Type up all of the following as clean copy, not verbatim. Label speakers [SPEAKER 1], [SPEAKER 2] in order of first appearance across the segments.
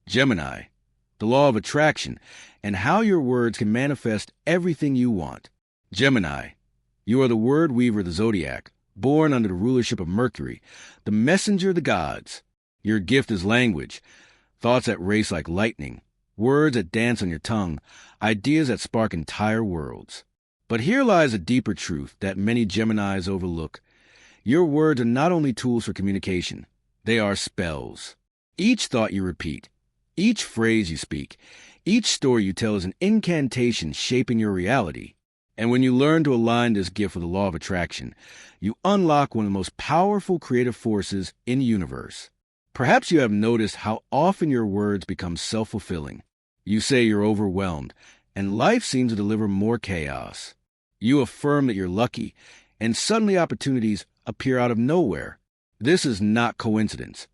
[SPEAKER 1] Gemini, the law of attraction, and how your words can manifest everything you want. Gemini, you are the word weaver of the zodiac, born under the rulership of Mercury, the messenger of the gods. Your gift is language, thoughts that race like lightning, words that dance on your tongue, ideas that spark entire worlds. But here lies a deeper truth that many Geminis overlook. Your words are not only tools for communication, they are spells. Each thought you repeat, each phrase you speak, each story you tell is an incantation shaping your reality. And when you learn to align this gift with the law of attraction, you unlock one of the most powerful creative forces in the universe. Perhaps you have noticed how often your words become self-fulfilling. You say you're overwhelmed, and life seems to deliver more chaos. You affirm that you're lucky, and suddenly opportunities appear out of nowhere. This is not coincidence.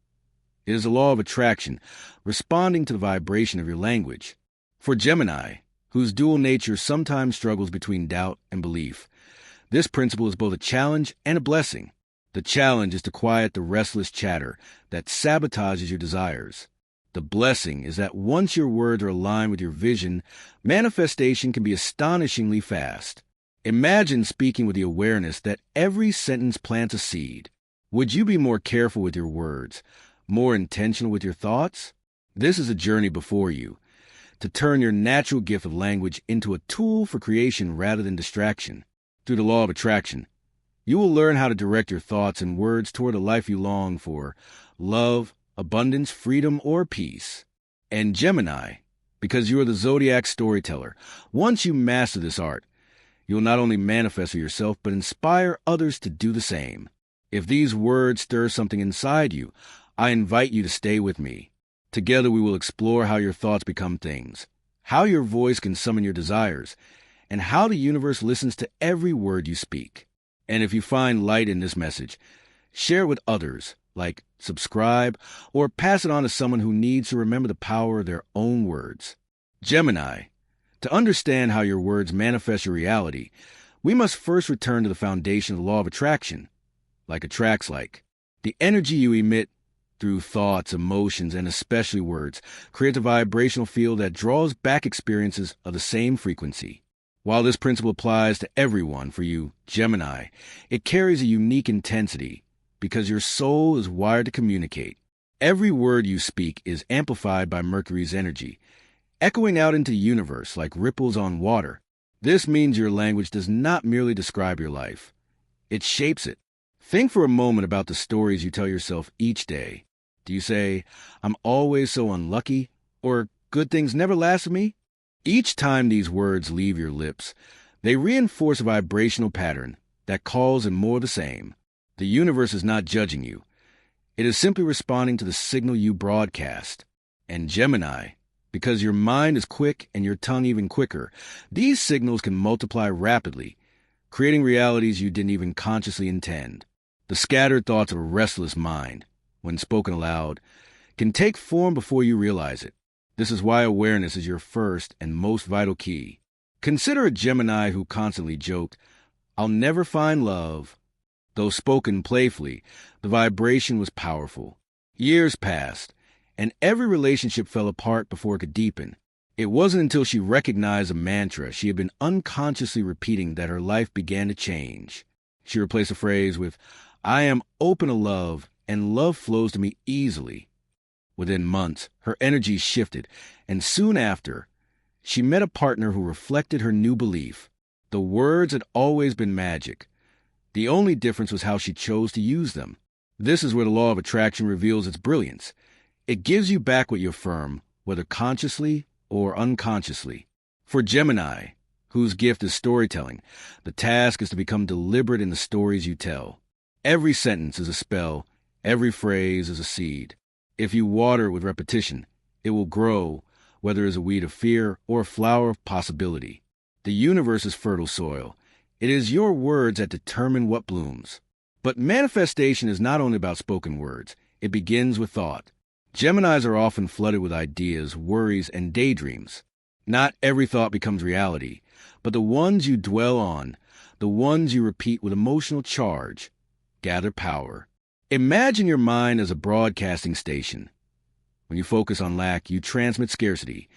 [SPEAKER 1] It is the law of attraction, responding to the vibration of your language. For Gemini, whose dual nature sometimes struggles between doubt and belief, this principle is both a challenge and a blessing. The challenge is to quiet the restless chatter that sabotages your desires. The blessing is that once your words are aligned with your vision, manifestation can be astonishingly fast. Imagine speaking with the awareness that every sentence plants a seed. Would you be more careful with your words, more intentional with your thoughts? This is a journey before you, to turn your natural gift of language into a tool for creation rather than distraction. Through the law of attraction, you will learn how to direct your thoughts and words toward a life you long for, love, abundance, freedom, or peace. And Gemini, because you are the zodiac storyteller, once you master this art, you'll not only manifest for yourself, but inspire others to do the same. If these words stir something inside you, I invite you to stay with me. Together we will explore how your thoughts become things, how your voice can summon your desires, and how the universe listens to every word you speak. And if you find light in this message, share it with others, like subscribe, or pass it on to someone who needs to remember the power of their own words. Gemini, to understand how your words manifest your reality, we must first return to the foundation of the law of attraction. Like attracts like. The energy you emit through thoughts, emotions, and especially words creates a vibrational field that draws back experiences of the same frequency. While this principle applies to everyone, for you, Gemini, it carries a unique intensity because your soul is wired to communicate. Every word you speak is amplified by Mercury's energy, echoing out into the universe like ripples on water. This means your language does not merely describe your life. It shapes it. Think for a moment about the stories you tell yourself each day. Do you say, "I'm always so unlucky," or "good things never last for me"? Each time these words leave your lips, they reinforce a vibrational pattern that calls in more of the same. The universe is not judging you. It is simply responding to the signal you broadcast. And Gemini, because your mind is quick and your tongue even quicker, these signals can multiply rapidly, creating realities you didn't even consciously intend. The scattered thoughts of a restless mind, when spoken aloud, can take form before you realize it. This is why awareness is your first and most vital key. Consider a Gemini who constantly joked, "I'll never find love." Though spoken playfully, the vibration was powerful. Years passed, and every relationship fell apart before it could deepen. It wasn't until she recognized a mantra she had been unconsciously repeating that her life began to change. She replaced the phrase with, "I am open to love, and love flows to me easily." Within months, her energy shifted, and soon after, she met a partner who reflected her new belief. The words had always been magic. The only difference was how she chose to use them. This is where the law of attraction reveals its brilliance. It gives you back what you affirm, whether consciously or unconsciously. For Gemini, whose gift is storytelling, the task is to become deliberate in the stories you tell. Every sentence is a spell, every phrase is a seed. If you water it with repetition, it will grow, whether as a weed of fear or a flower of possibility. The universe is fertile soil. It is your words that determine what blooms. But manifestation is not only about spoken words. It begins with thought. Geminis are often flooded with ideas, worries, and daydreams. Not every thought becomes reality, but the ones you dwell on, the ones you repeat with emotional charge, gather power. Imagine your mind as a broadcasting station. When you focus on lack, you transmit scarcity.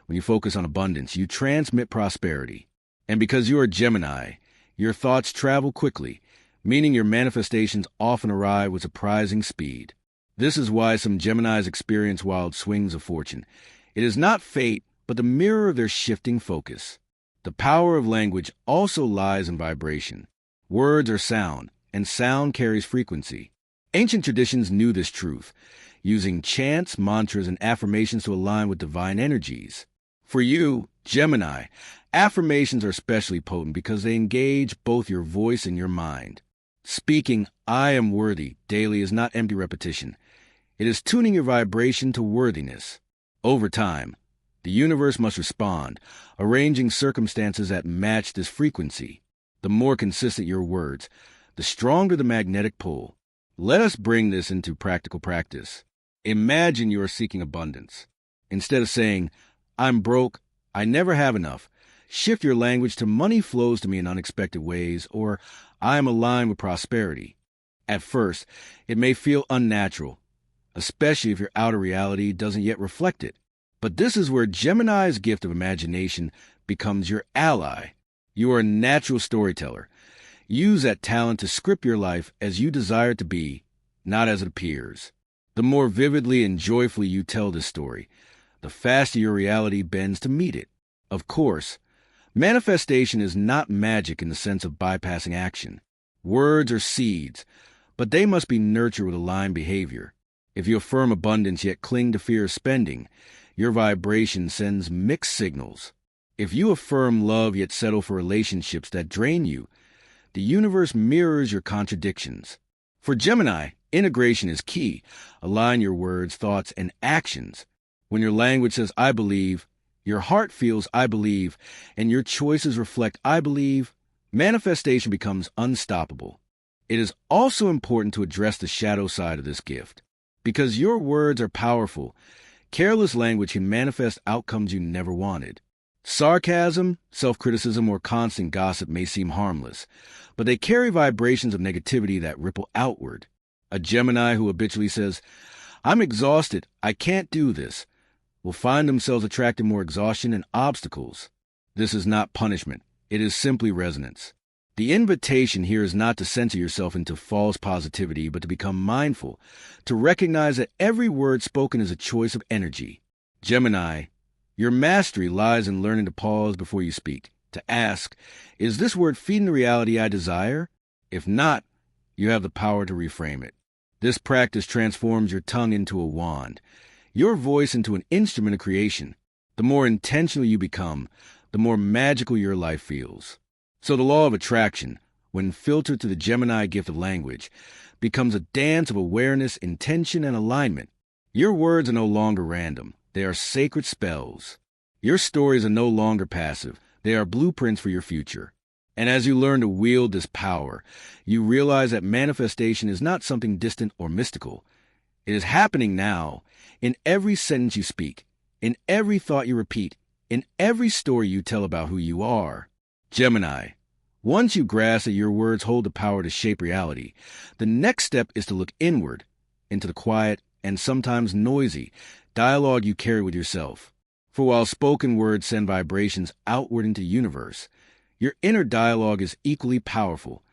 [SPEAKER 1] When you focus on abundance, you transmit prosperity. And because you are Gemini, your thoughts travel quickly, meaning your manifestations often arrive with surprising speed. This is why some Geminis experience wild swings of fortune. It is not fate, but the mirror of their shifting focus. The power of language also lies in vibration. Words are sound, and sound carries frequency. Ancient traditions knew this truth, using chants, mantras, and affirmations to align with divine energies. For you, Gemini, affirmations are especially potent because they engage both your voice and your mind. Speaking, "I am worthy," daily is not empty repetition. It is tuning your vibration to worthiness. Over time, the universe must respond, arranging circumstances that match this frequency. The more consistent your words, the stronger the magnetic pull. Let us bring this into practical practice. Imagine you are seeking abundance. Instead of saying, "I'm broke, I never have enough," shift your language to "money flows to me in unexpected ways," or "I am aligned with prosperity." At first, it may feel unnatural, especially if your outer reality doesn't yet reflect it. But this is where Gemini's gift of imagination becomes your ally. You are a natural storyteller. Use that talent to script your life as you desire it to be, not as it appears. The more vividly and joyfully you tell this story, the faster your reality bends to meet it. Of course, manifestation is not magic in the sense of bypassing action. Words are seeds, but they must be nurtured with aligned behavior. If you affirm abundance yet cling to fear of spending, your vibration sends mixed signals. If you affirm love yet settle for relationships that drain you, the universe mirrors your contradictions. For Gemini, integration is key. Align your words, thoughts, and actions. When your language says "I believe," your heart feels "I believe," and your choices reflect "I believe," manifestation becomes unstoppable. It is also important to address the shadow side of this gift. Because your words are powerful, careless language can manifest outcomes you never wanted. Sarcasm, self-criticism, or constant gossip may seem harmless, but they carry vibrations of negativity that ripple outward. A Gemini who habitually says, "I'm exhausted, I can't do this," will find themselves attracting more exhaustion and obstacles. This is not punishment. It is simply resonance. The invitation here is not to censor yourself into false positivity, but to become mindful, to recognize that every word spoken is a choice of energy. Gemini, your mastery lies in learning to pause before you speak, to ask, "Is this word feeding the reality I desire?" If not, you have the power to reframe it. This practice transforms your tongue into a wand, your voice into an instrument of creation. The more intentional you become, the more magical your life feels. So the law of attraction, when filtered through the Gemini gift of language, becomes a dance of awareness, intention, and alignment. Your words are no longer random. They are sacred spells. Your stories are no longer passive. They are blueprints for your future. And as you learn to wield this power, you realize that manifestation is not something distant or mystical. It is happening now, in every sentence you speak, in every thought you repeat, in every story you tell about who you are. Gemini, once you grasp that your words hold the power to shape reality, the next step is to look inward, into the quiet and sometimes noisy dialogue you carry with yourself. For while spoken words send vibrations outward into the universe, your inner dialogue is equally powerful,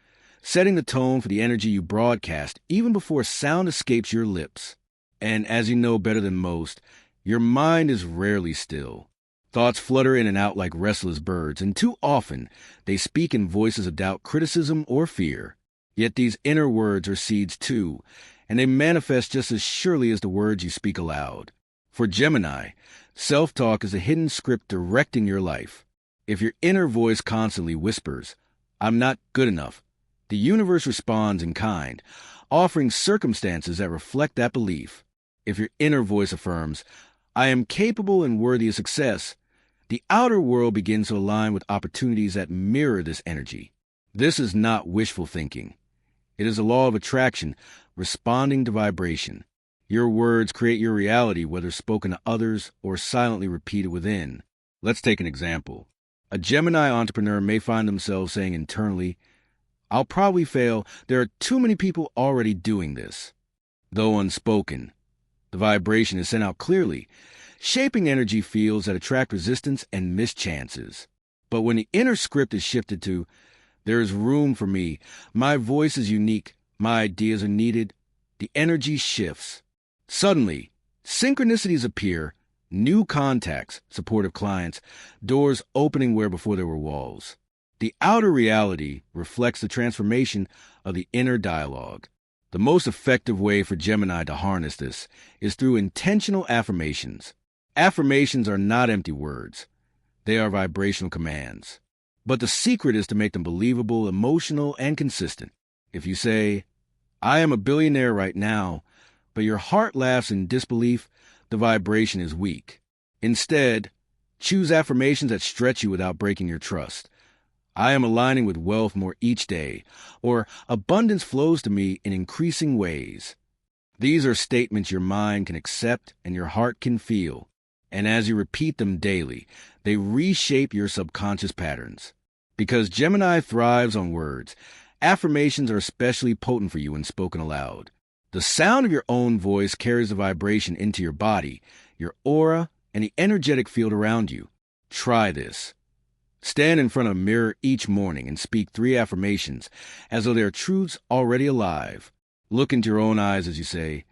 [SPEAKER 1] setting the tone for the energy you broadcast even before sound escapes your lips. And as you know better than most, your mind is rarely still. Thoughts flutter in and out like restless birds, and too often they speak in voices of doubt, criticism, or fear. Yet these inner words are seeds too, and they manifest just as surely as the words you speak aloud. For Gemini, self-talk is a hidden script directing your life. If your inner voice constantly whispers, "I'm not good enough," the universe responds in kind, offering circumstances that reflect that belief. If your inner voice affirms, "I am capable and worthy of success," the outer world begins to align with opportunities that mirror this energy. This is not wishful thinking. It is a law of attraction, responding to vibration. Your words create your reality, whether spoken to others or silently repeated within. Let's take an example. A Gemini entrepreneur may find themselves saying internally, "I'll probably fail. There are too many people already doing this." Though unspoken, The vibration is sent out clearly, shaping energy fields that attract resistance and mischances. But when the inner script is shifted to, there is room for me, my voice is unique, my ideas are needed, the energy shifts. Suddenly, synchronicities appear, new contacts, supportive clients, doors opening where before there were walls. The outer reality reflects the transformation of the inner dialogue. The most effective way for Gemini to harness this is through intentional affirmations. Affirmations are not empty words. They are vibrational commands. But the secret is to make them believable, emotional, and consistent. If you say, I am a billionaire right now, but your heart laughs in disbelief, the vibration is weak. Instead, choose affirmations that stretch you without breaking your trust. I am aligning with wealth more each day, or abundance flows to me in increasing ways. These are statements your mind can accept and your heart can feel, and as you repeat them daily, they reshape your subconscious patterns. Because Gemini thrives on words, affirmations are especially potent for you when spoken aloud. The sound of your own voice carries the vibration into your body, your aura, and the energetic field around you. Try this. Stand in front of a mirror each morning and speak 3 affirmations as though they are truths already alive. Look into your own eyes as you say,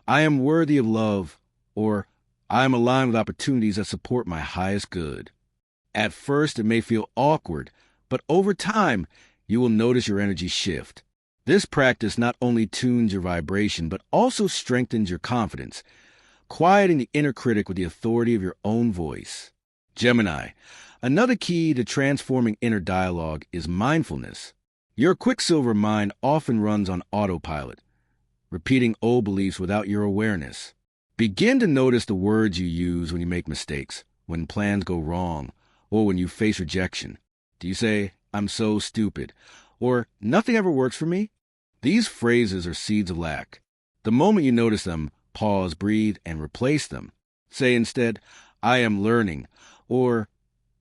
[SPEAKER 1] I am worthy of love, or I am aligned with opportunities that support my highest good. At first, it may feel awkward, but over time, you will notice your energy shift. This practice not only tunes your vibration, but also strengthens your confidence, quieting the inner critic with the authority of your own voice. Gemini, another key to transforming inner dialogue is mindfulness. Your quicksilver mind often runs on autopilot, repeating old beliefs without your awareness. Begin to notice the words you use when you make mistakes, when plans go wrong, or when you face rejection. Do you say, I'm so stupid, or nothing ever works for me? These phrases are seeds of lack. The moment you notice them, pause, breathe, and replace them. Say instead, I am learning, or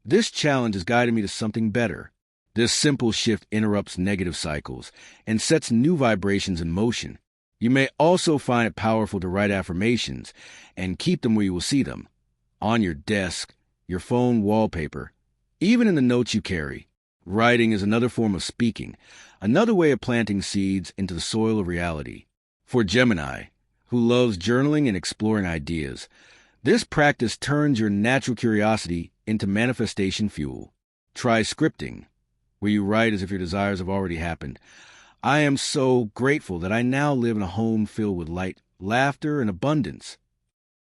[SPEAKER 1] this challenge has guided me to something better. This simple shift interrupts negative cycles and sets new vibrations in motion. You may also find it powerful to write affirmations and keep them where you will see them. On your desk, your phone wallpaper, even in the notes you carry. Writing is another form of speaking, another way of planting seeds into the soil of reality. For Gemini, who loves journaling and exploring ideas, this practice turns your natural curiosity into manifestation fuel. Try scripting, where you write as if your desires have already happened. I am so grateful that I now live in a home filled with light, laughter, and abundance.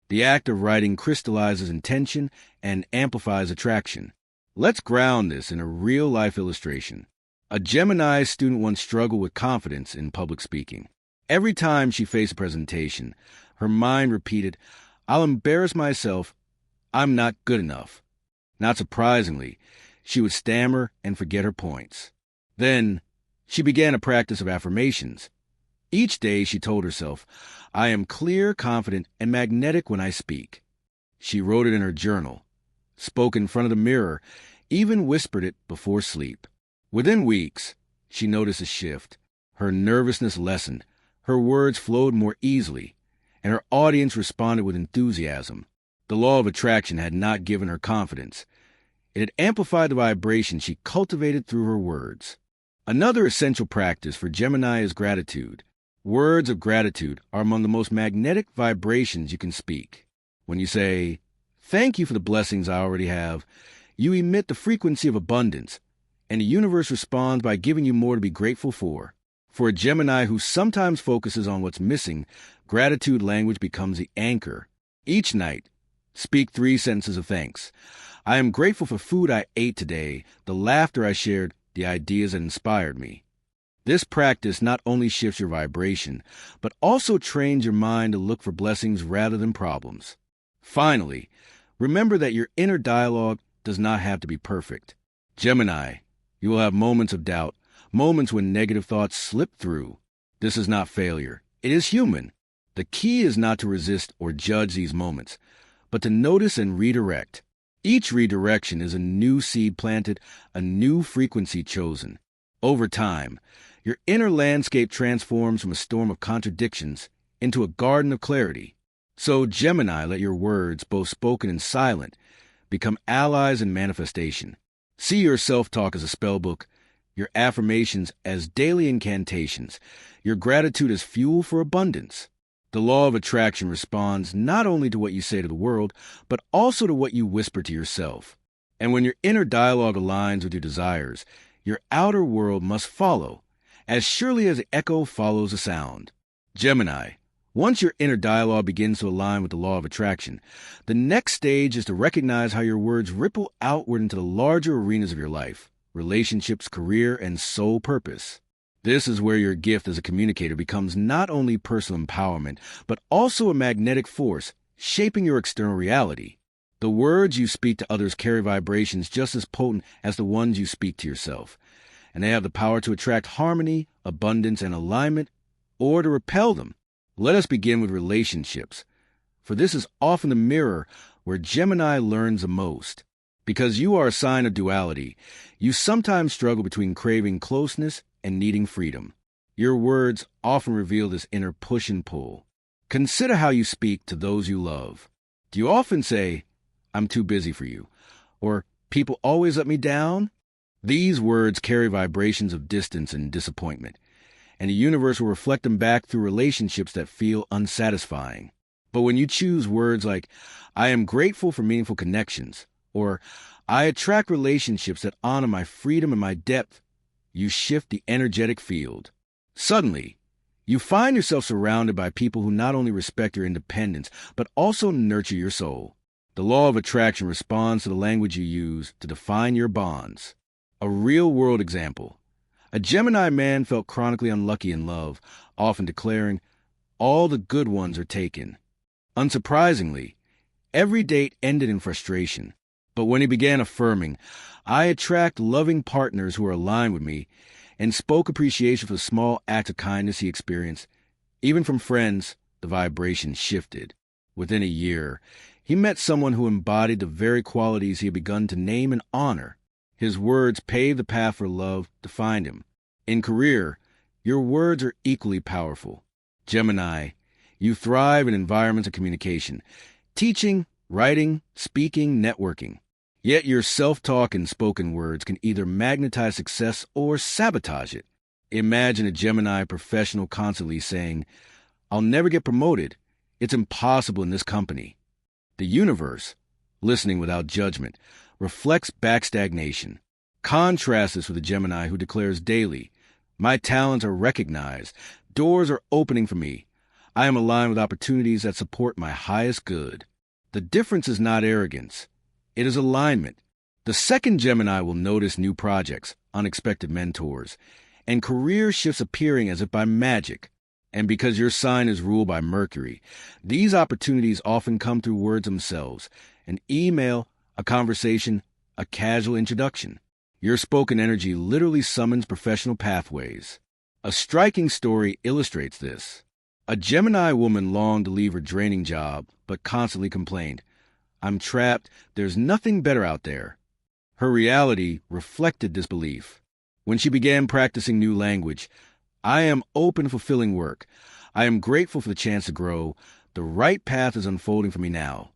[SPEAKER 1] The act of writing crystallizes intention and amplifies attraction. Let's ground this in a real-life illustration. A Gemini student once struggled with confidence in public speaking. Every time she faced a presentation, her mind repeated, I'll embarrass myself, I'm not good enough. Not surprisingly, she would stammer and forget her points. Then, she began a practice of affirmations. Each day she told herself, I am clear, confident, and magnetic when I speak. She wrote it in her journal, spoke in front of the mirror, even whispered it before sleep. Within weeks, she noticed a shift. Her nervousness lessened, her words flowed more easily, and her audience responded with enthusiasm. The law of attraction had not given her confidence. It had amplified the vibration she cultivated through her words. Another essential practice for Gemini is gratitude. Words of gratitude are among the most magnetic vibrations you can speak. When you say, thank you for the blessings I already have, you emit the frequency of abundance, and the universe responds by giving you more to be grateful for. For a Gemini who sometimes focuses on what's missing, gratitude language becomes the anchor. Each night, speak 3 sentences of thanks. I am grateful for food I ate today, the laughter I shared, the ideas that inspired me. This practice not only shifts your vibration, but also trains your mind to look for blessings rather than problems. Finally, remember that your inner dialogue does not have to be perfect. Gemini, you will have moments of doubt, moments when negative thoughts slip through. This is not failure. It is human. The key is not to resist or judge these moments, but to notice and redirect. Each redirection is a new seed planted, a new frequency chosen. Over time, your inner landscape transforms from a storm of contradictions into a garden of clarity. So, Gemini, let your words, both spoken and silent, become allies in manifestation. See your self-talk as a spellbook, your affirmations as daily incantations, your gratitude as fuel for abundance. The law of attraction responds not only to what you say to the world, but also to what you whisper to yourself. And when your inner dialogue aligns with your desires, your outer world must follow, as surely as the echo follows the sound. Gemini, once your inner dialogue begins to align with the law of attraction, the next stage is to recognize how your words ripple outward into the larger arenas of your life, relationships, career, and soul purpose. This is where your gift as a communicator becomes not only personal empowerment, but also a magnetic force, shaping your external reality. The words you speak to others carry vibrations just as potent as the ones you speak to yourself, and they have the power to attract harmony, abundance, and alignment, or to repel them. Let us begin with relationships, for this is often the mirror where Gemini learns the most. Because you are a sign of duality, you sometimes struggle between craving closeness and needing freedom. Your words often reveal this inner push and pull. Consider how you speak to those you love. Do you often say, "I'm too busy for you," or "people always let me down"? These words carry vibrations of distance and disappointment, and the universe will reflect them back through relationships that feel unsatisfying. But when you choose words like, "I am grateful for meaningful connections," or "I attract relationships that honor my freedom and my depth," you shift the energetic field. Suddenly, you find yourself surrounded by people who not only respect your independence, but also nurture your soul. The law of attraction responds to the language you use to define your bonds. A real-world example. A Gemini man felt chronically unlucky in love, often declaring, "All the good ones are taken." Unsurprisingly, every date ended in frustration. But when he began affirming, "I attract loving partners who are aligned with me," and spoke appreciation for the small act of kindness he experienced, even from friends, the vibration shifted. Within a year, he met someone who embodied the very qualities he had begun to name and honor. His words paved the path for love to find him. In career, your words are equally powerful. Gemini, you thrive in environments of communication, teaching, writing, speaking, networking. Yet your self-talk and spoken words can either magnetize success or sabotage it. Imagine a Gemini professional constantly saying, "I'll never get promoted. It's impossible in this company." The universe, listening without judgment, reflects back stagnation. Contrast this with a Gemini who declares daily, "My talents are recognized. Doors are opening for me. I am aligned with opportunities that support my highest good." The difference is not arrogance. It is alignment. The second Gemini will notice new projects, unexpected mentors, and career shifts appearing as if by magic. And because your sign is ruled by Mercury, these opportunities often come through words themselves: an email, a conversation, a casual introduction. Your spoken energy literally summons professional pathways. A striking story illustrates this. A Gemini woman longed to leave her draining job, but constantly complained, "I'm trapped. There's nothing better out there." Her reality reflected this belief. When she began practicing new language, "I am open to fulfilling work. I am grateful for the chance to grow. The right path is unfolding for me now."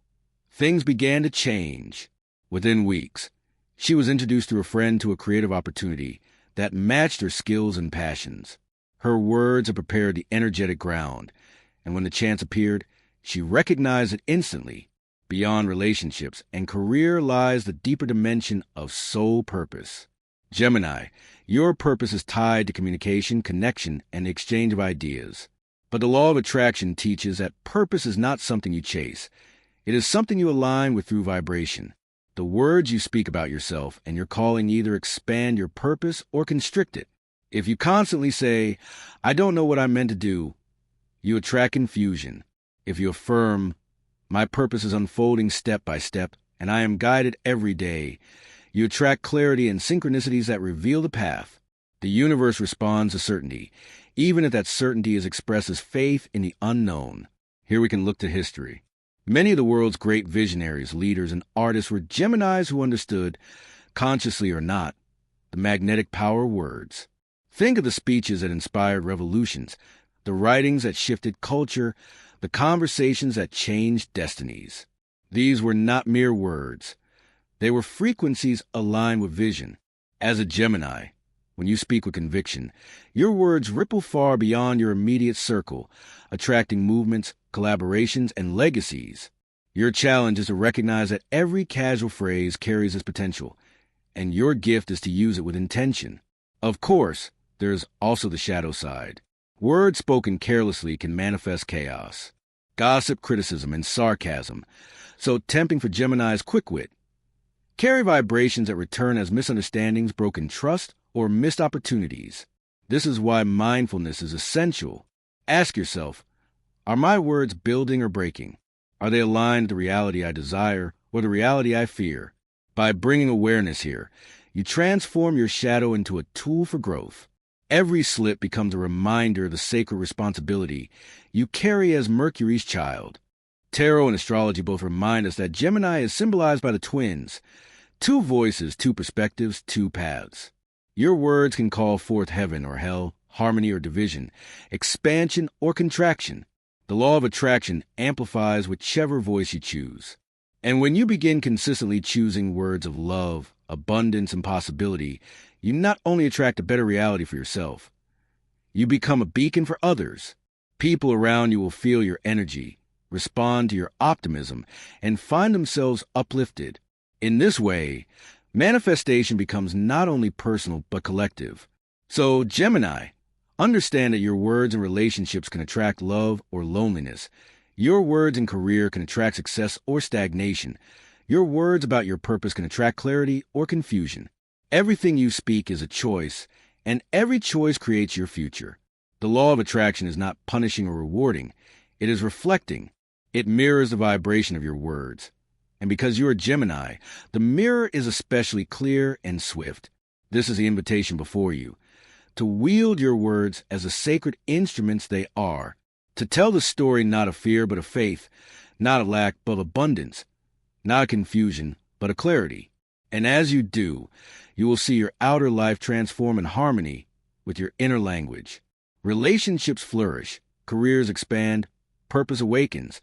[SPEAKER 1] Things began to change. Within weeks, she was introduced through a friend to a creative opportunity that matched her skills and passions. Her words had prepared the energetic ground, and when the chance appeared, she recognized it instantly. Beyond relationships and career lies the deeper dimension of soul purpose. Gemini, your purpose is tied to communication, connection, and the exchange of ideas. But the law of attraction teaches that purpose is not something you chase. It is something you align with through vibration. The words you speak about yourself and your calling either expand your purpose or constrict it. If you constantly say, "I don't know what I'm meant to do," you attract confusion. If you affirm, "My purpose is unfolding step by step, and I am guided every day," you attract clarity and synchronicities that reveal the path. The universe responds to certainty, even if that certainty is expressed as faith in the unknown. Here we can look to history. Many of the world's great visionaries, leaders, and artists were Geminis who understood, consciously or not, the magnetic power of words. Think of the speeches that inspired revolutions, the writings that shifted culture, the conversations that changed destinies. These were not mere words. They were frequencies aligned with vision. As a Gemini, when you speak with conviction, your words ripple far beyond your immediate circle, attracting movements, collaborations, and legacies. Your challenge is to recognize that every casual phrase carries its potential, and your gift is to use it with intention. Of course, there's also the shadow side. Words spoken carelessly can manifest chaos, gossip, criticism, and sarcasm, so tempting for Gemini's quick wit. Carry vibrations that return as misunderstandings, broken trust, or missed opportunities. This is why mindfulness is essential. Ask yourself, are my words building or breaking? Are they aligned with the reality I desire or the reality I fear? By bringing awareness here, you transform your shadow into a tool for growth. Every slip becomes a reminder of the sacred responsibility you carry as Mercury's child. Tarot and astrology both remind us that Gemini is symbolized by the twins. Two voices, two perspectives, two paths. Your words can call forth heaven or hell, harmony or division, expansion or contraction. The law of attraction amplifies whichever voice you choose. And when you begin consistently choosing words of love, abundance, and possibility, you not only attract a better reality for yourself, you become a beacon for others. People around you will feel your energy, respond to your optimism, and find themselves uplifted. In this way, manifestation becomes not only personal but collective. So, Gemini, understand that your words and relationships can attract love or loneliness. Your words and career can attract success or stagnation. Your words about your purpose can attract clarity or confusion. Everything you speak is a choice, and every choice creates your future. The law of attraction is not punishing or rewarding. It is reflecting. It mirrors the vibration of your words. And because you are Gemini, the mirror is especially clear and swift. This is the invitation before you, to wield your words as the sacred instruments they are, to tell the story not of fear but of faith, not of lack but of abundance, not of confusion but of clarity. And as you do, you will see your outer life transform in harmony with your inner language. Relationships flourish, careers expand, purpose awakens,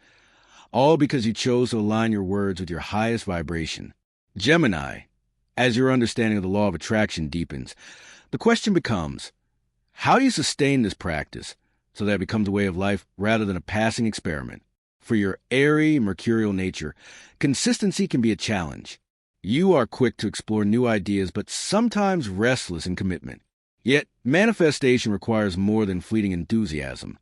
[SPEAKER 1] all because you chose to align your words with your highest vibration. Gemini, as your understanding of the law of attraction deepens, the question becomes, how do you sustain this practice so that it becomes a way of life rather than a passing experiment? For your airy, mercurial nature, consistency can be a challenge. You are quick to explore new ideas, but sometimes restless in commitment. Yet, manifestation requires more than fleeting enthusiasm.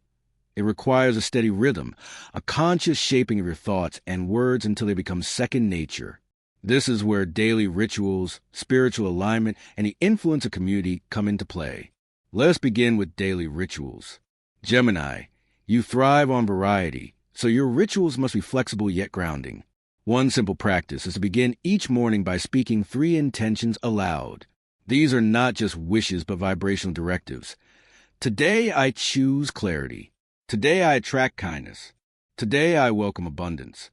[SPEAKER 1] It requires a steady rhythm, a conscious shaping of your thoughts and words until they become second nature. This is where daily rituals, spiritual alignment, and the influence of community come into play. Let us begin with daily rituals. Gemini, you thrive on variety, so your rituals must be flexible yet grounding. One simple practice is to begin each morning by speaking 3 intentions aloud. These are not just wishes but vibrational directives. Today I choose clarity. Today I attract kindness. Today I welcome abundance.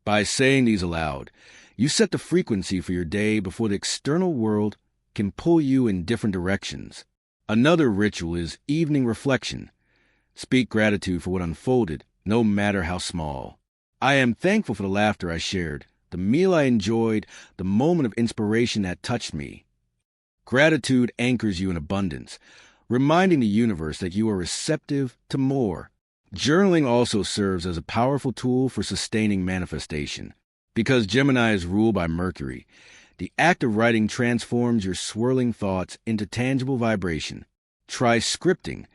[SPEAKER 1] By saying these aloud, you set the frequency for your day before the external world can pull you in different directions. Another ritual is evening reflection. Speak gratitude for what unfolded, no matter how small. I am thankful for the laughter I shared, the meal I enjoyed, the moment of inspiration that touched me. Gratitude anchors you in abundance, reminding the universe that you are receptive to more. Journaling also serves as a powerful tool for sustaining manifestation. Because Gemini is ruled by Mercury, the act of writing transforms your swirling thoughts into tangible vibration. Try scripting,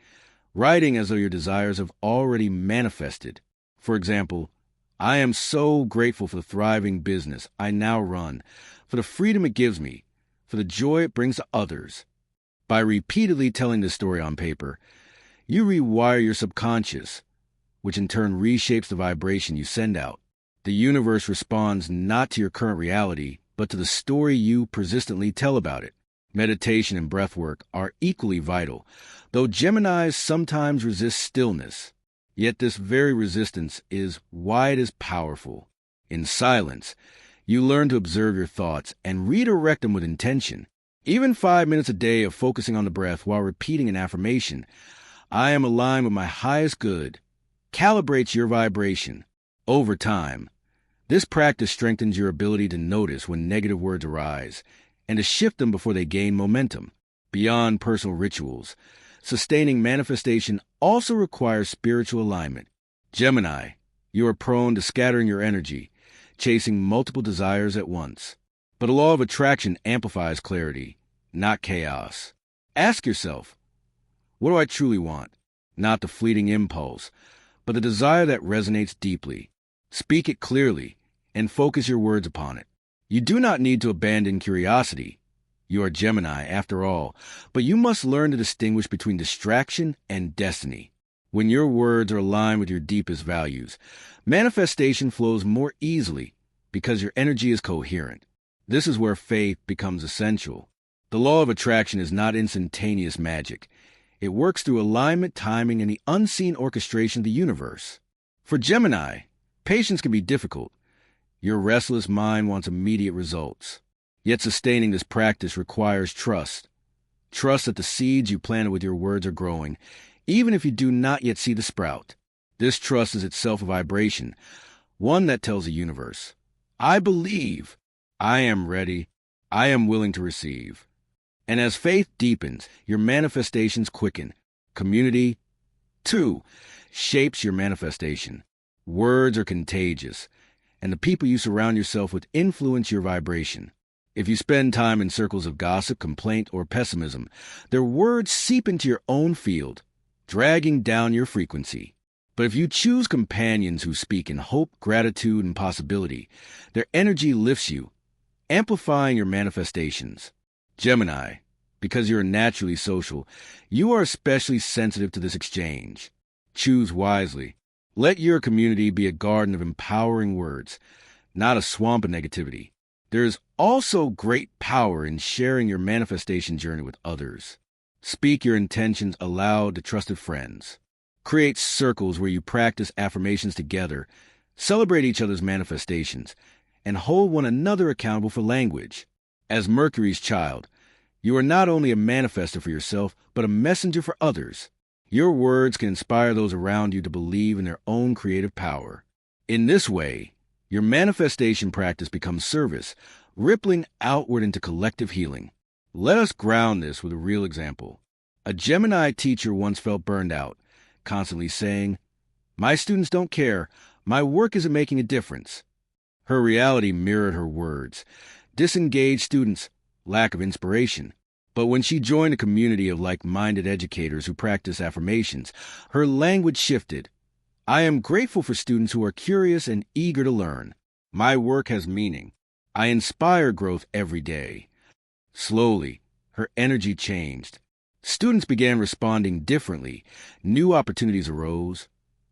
[SPEAKER 1] writing as though your desires have already manifested. For example, I am so grateful for the thriving business I now run, for the freedom it gives me, for the joy it brings to others. By repeatedly telling this story on paper, you rewire your subconscious, which in turn reshapes the vibration you send out. The universe responds not to your current reality, but to the story you persistently tell about it. Meditation and breathwork are equally vital, though Geminis sometimes resist stillness. Yet this very resistance is why it is powerful. In silence, you learn to observe your thoughts and redirect them with intention. Even 5 minutes a day of focusing on the breath while repeating an affirmation, I am aligned with my highest good, calibrates your vibration. Over time, this practice strengthens your ability to notice when negative words arise and to shift them before they gain momentum. Beyond personal rituals, sustaining manifestation also requires spiritual alignment. Gemini, you are prone to scattering your energy, chasing multiple desires at once. But a law of attraction amplifies clarity, not chaos. Ask yourself, what do I truly want? Not the fleeting impulse, but the desire that resonates deeply. Speak it clearly and focus your words upon it. You do not need to abandon curiosity. You are Gemini, after all, but you must learn to distinguish between distraction and destiny. When your words are aligned with your deepest values, manifestation flows more easily because your energy is coherent. This is where faith becomes essential. The law of attraction is not instantaneous magic. It works through alignment, timing, and the unseen orchestration of the universe. For Gemini, patience can be difficult. Your restless mind wants immediate results. Yet sustaining this practice requires trust. Trust that the seeds you planted with your words are growing, even if you do not yet see the sprout. This trust is itself a vibration, one that tells the universe, I believe, I am ready, I am willing to receive. And as faith deepens, your manifestations quicken. Community, too, shapes your manifestation. Words are contagious, and the people you surround yourself with influence your vibration. If you spend time in circles of gossip, complaint, or pessimism, their words seep into your own field, dragging down your frequency. But if you choose companions who speak in hope, gratitude, and possibility, their energy lifts you, amplifying your manifestations. Gemini, because you're naturally social, you are especially sensitive to this exchange. Choose wisely. Let your community be a garden of empowering words, not a swamp of negativity. There is also great power in sharing your manifestation journey with others. Speak your intentions aloud to trusted friends. Create circles where you practice affirmations together, celebrate each other's manifestations, and hold one another accountable for language. As Mercury's child, you are not only a manifestor for yourself, but a messenger for others. Your words can inspire those around you to believe in their own creative power. In this way, your manifestation practice becomes service, rippling outward into collective healing. Let us ground this with a real example. A Gemini teacher once felt burned out, constantly saying, "My students don't care. My work isn't making a difference." Her reality mirrored her words. Disengaged students, lack of inspiration. But when she joined a community of like-minded educators who practice affirmations, her language shifted. I am grateful for students who are curious and eager to learn. My work has meaning. I inspire growth every day. Slowly, her energy changed. Students began responding differently. New opportunities arose,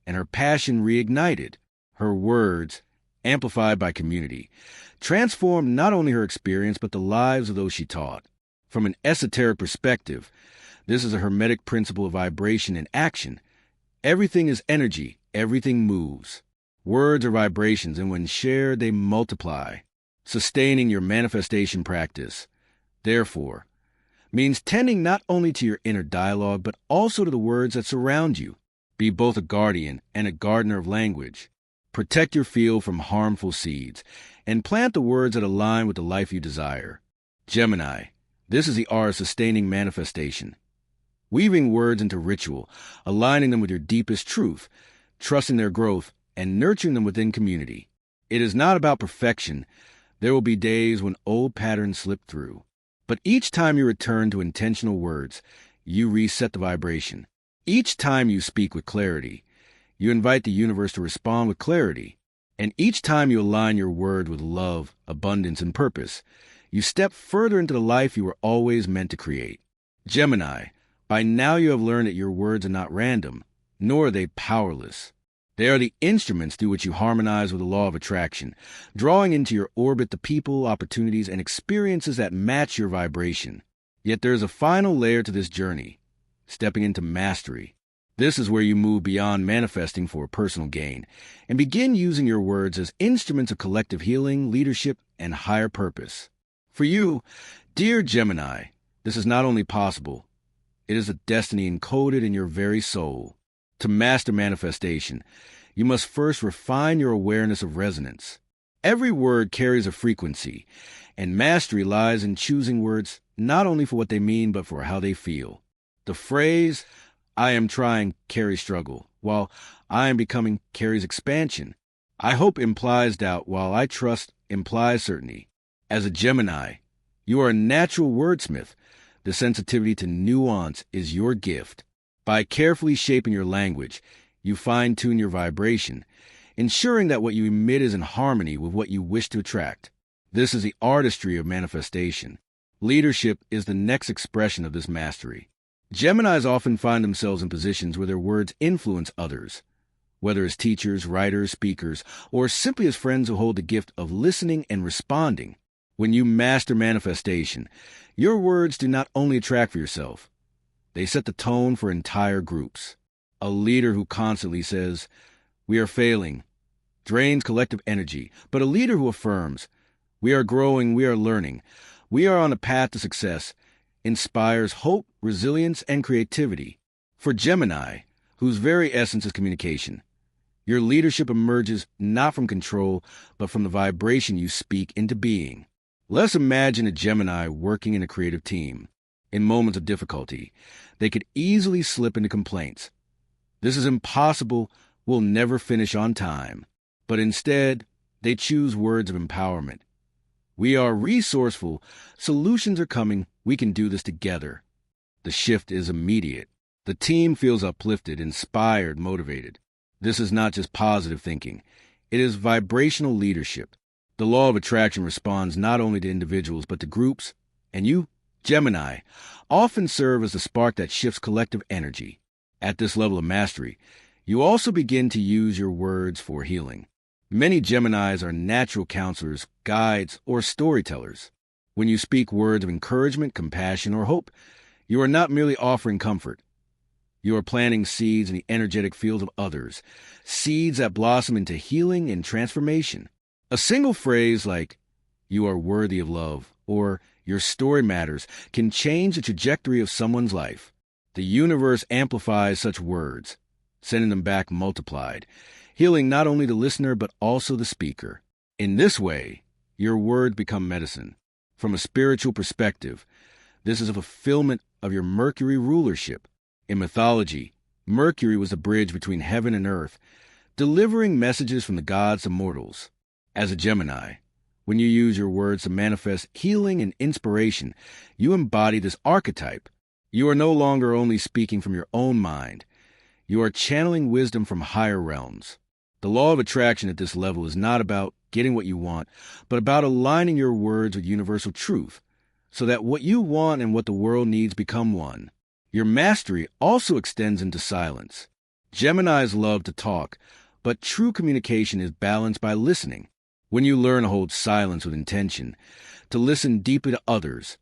[SPEAKER 1] and her passion reignited. Her words, amplified by community, transformed not only her experience but the lives of those she taught. From an esoteric perspective, this is a hermetic principle of vibration in action. Everything is energy, everything moves. Words are vibrations, and when shared, they multiply. Sustaining your manifestation practice, therefore, means tending not only to your inner dialogue, but also to the words that surround you. Be both a guardian and a gardener of language. Protect your field from harmful seeds, and plant the words that align with the life you desire. Gemini, this is the art of sustaining manifestation. Weaving words into ritual, aligning them with your deepest truth, trusting their growth, and nurturing them within community. It is not about perfection. There will be days when old patterns slip through. But each time you return to intentional words, you reset the vibration. Each time you speak with clarity, you invite the universe to respond with clarity. And each time you align your word with love, abundance, and purpose, you step further into the life you were always meant to create. Gemini, by now you have learned that your words are not random, nor are they powerless. They are the instruments through which you harmonize with the law of attraction, drawing into your orbit the people, opportunities, and experiences that match your vibration. Yet there is a final layer to this journey, stepping into mastery. This is where you move beyond manifesting for personal gain and begin using your words as instruments of collective healing, leadership, and higher purpose. For you, dear Gemini, this is not only possible, it is a destiny encoded in your very soul. To master manifestation, you must first refine your awareness of resonance. Every word carries a frequency, and mastery lies in choosing words not only for what they mean, but for how they feel. The phrase, "I am trying," carries struggle, while "I am becoming" carries expansion. "I hope" implies doubt, while "I trust" implies certainty. As a Gemini, you are a natural wordsmith. The sensitivity to nuance is your gift. By carefully shaping your language, you fine-tune your vibration, ensuring that what you emit is in harmony with what you wish to attract. This is the artistry of manifestation. Leadership is the next expression of this mastery. Geminis often find themselves in positions where their words influence others, whether as teachers, writers, speakers, or simply as friends who hold the gift of listening and responding. When you master manifestation, your words do not only attract for yourself, they set the tone for entire groups. A leader who constantly says, "We are failing," drains collective energy, but a leader who affirms, "We are growing, we are learning, we are on a path to success," inspires hope, resilience, and creativity. For Gemini, whose very essence is communication, your leadership emerges not from control, but from the vibration you speak into being. Let's imagine a Gemini working in a creative team. In moments of difficulty, they could easily slip into complaints. "This is impossible, we'll never finish on time." But instead, they choose words of empowerment. "We are resourceful, solutions are coming, we can do this together." The shift is immediate. The team feels uplifted, inspired, motivated. This is not just positive thinking. It is vibrational leadership. The law of attraction responds not only to individuals, but to groups, and you, Gemini, often serve as the spark that shifts collective energy. At this level of mastery, you also begin to use your words for healing. Many Geminis are natural counselors, guides, or storytellers. When you speak words of encouragement, compassion, or hope, you are not merely offering comfort. You are planting seeds in the energetic fields of others, seeds that blossom into healing and transformation. A single phrase like, "You are worthy of love," or "Your story matters," can change the trajectory of someone's life. The universe amplifies such words, sending them back multiplied, healing not only the listener but also the speaker. In this way, your words become medicine. From a spiritual perspective, this is a fulfillment of your Mercury rulership. In mythology, Mercury was the bridge between heaven and earth, delivering messages from the gods to mortals. As a Gemini, when you use your words to manifest healing and inspiration, you embody this archetype. You are no longer only speaking from your own mind. You are channeling wisdom from higher realms. The law of attraction at this level is not about getting what you want, but about aligning your words with universal truth, so that what you want and what the world needs become one. Your mastery also extends into silence. Geminis love to talk, but true communication is balanced by listening. When you learn to hold silence with intention, to listen deeply to others,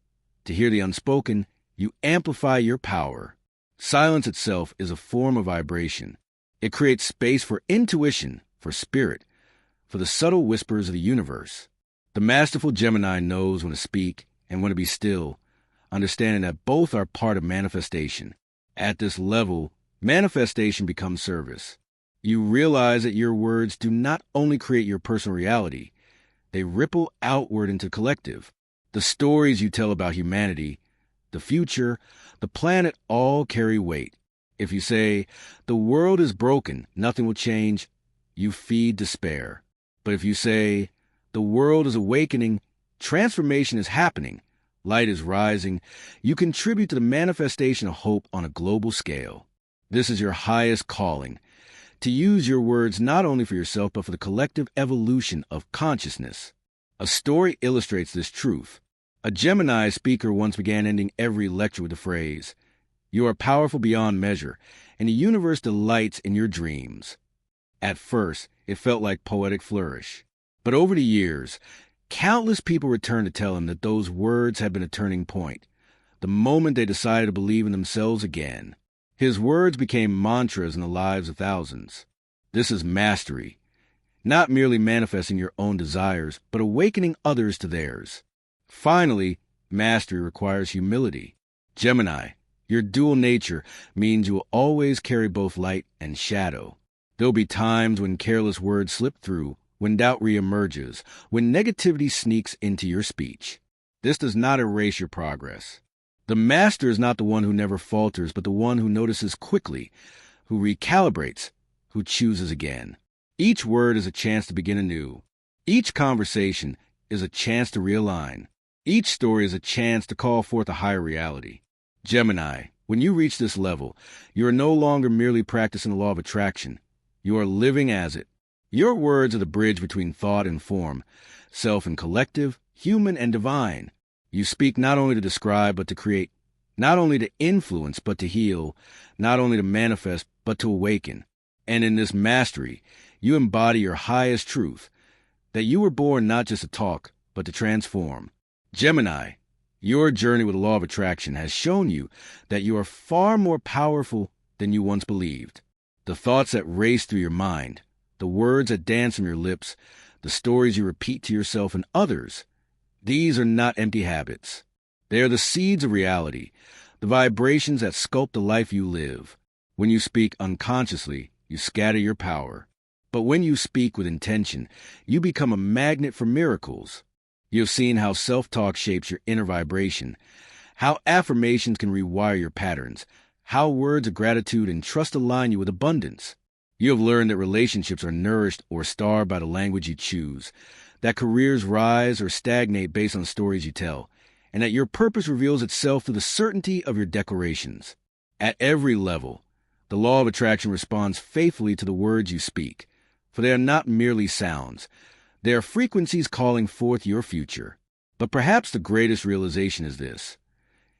[SPEAKER 1] to hear the unspoken, you amplify your power. Silence itself is a form of vibration. It creates space for intuition, for spirit, for the subtle whispers of the universe. The masterful Gemini knows when to speak and when to be still, understanding that both are part of manifestation. At this level, manifestation becomes service. You realize that your words do not only create your personal reality, they ripple outward into collective. The stories you tell about humanity, the future, the planet all carry weight. If you say, "The world is broken, nothing will change," you feed despair. But if you say, "The world is awakening, transformation is happening, light is rising," you contribute to the manifestation of hope on a global scale. This is your highest calling, to use your words not only for yourself, but for the collective evolution of consciousness. A story illustrates this truth. A Gemini speaker once began ending every lecture with the phrase, "You are powerful beyond measure, and the universe delights in your dreams." At first, it felt like poetic flourish. But over the years, countless people returned to tell him that those words had been a turning point, the moment they decided to believe in themselves again. His words became mantras in the lives of thousands. This is mastery, not merely manifesting your own desires, but awakening others to theirs. Finally, mastery requires humility. Gemini, Your dual nature means you will always carry both light and shadow. There'll be times when careless words slip through, when doubt reemerges, when negativity sneaks into your speech. This does not erase your progress. The master is not the one who never falters, but the one who notices quickly, who recalibrates, who chooses again. Each word is a chance to begin anew. Each conversation is a chance to realign. Each story is a chance to call forth a higher reality. Gemini, when you reach this level, you are no longer merely practicing the law of attraction. You are living as it. Your words are the bridge between thought and form, self and collective, human and divine. You speak not only to describe, but to create, not only to influence, but to heal, not only to manifest, but to awaken. And in this mastery, you embody your highest truth, that you were born not just to talk, but to transform. Gemini, your journey with the law of attraction has shown you that you are far more powerful than you once believed. The thoughts that race through your mind, the words that dance from your lips, the stories you repeat to yourself and others, these are not empty habits. They are the seeds of reality, the vibrations that sculpt the life you live. When you speak unconsciously, you scatter your power. But when you speak with intention, you become a magnet for miracles. You have seen how self-talk shapes your inner vibration, how affirmations can rewire your patterns, how words of gratitude and trust align you with abundance. You have learned that relationships are nourished or starved by the language you choose, that careers rise or stagnate based on stories you tell, and that your purpose reveals itself through the certainty of your declarations. At every level, the law of attraction responds faithfully to the words you speak, for they are not merely sounds. They are frequencies calling forth your future. But perhaps the greatest realization is this: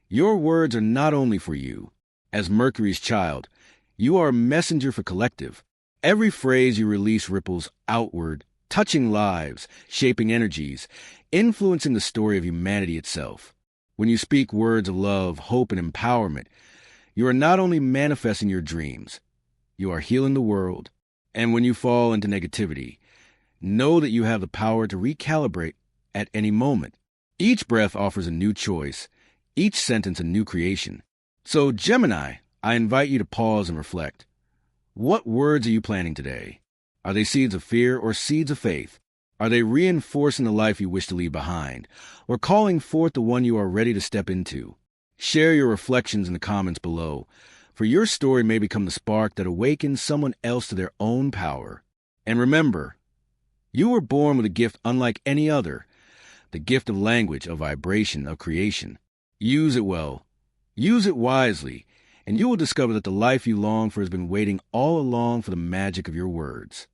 [SPEAKER 1] your words are not only for you. As Mercury's child, you are a messenger for collective. Every phrase you release ripples outward, touching lives, shaping energies, influencing the story of humanity itself. When you speak words of love, hope, and empowerment, you are not only manifesting your dreams, you are healing the world. And when you fall into negativity, know that you have the power to recalibrate at any moment. Each breath offers a new choice, each sentence a new creation. So, Gemini, I invite you to pause and reflect. What words are you planting today? Are they seeds of fear or seeds of faith? Are they reinforcing the life you wish to leave behind, or calling forth the one you are ready to step into? Share your reflections in the comments below, for your story may become the spark that awakens someone else to their own power. And remember, you were born with a gift unlike any other, the gift of language, of vibration, of creation. Use it well. Use it wisely, and you will discover that the life you long for has been waiting all along for the magic of your words.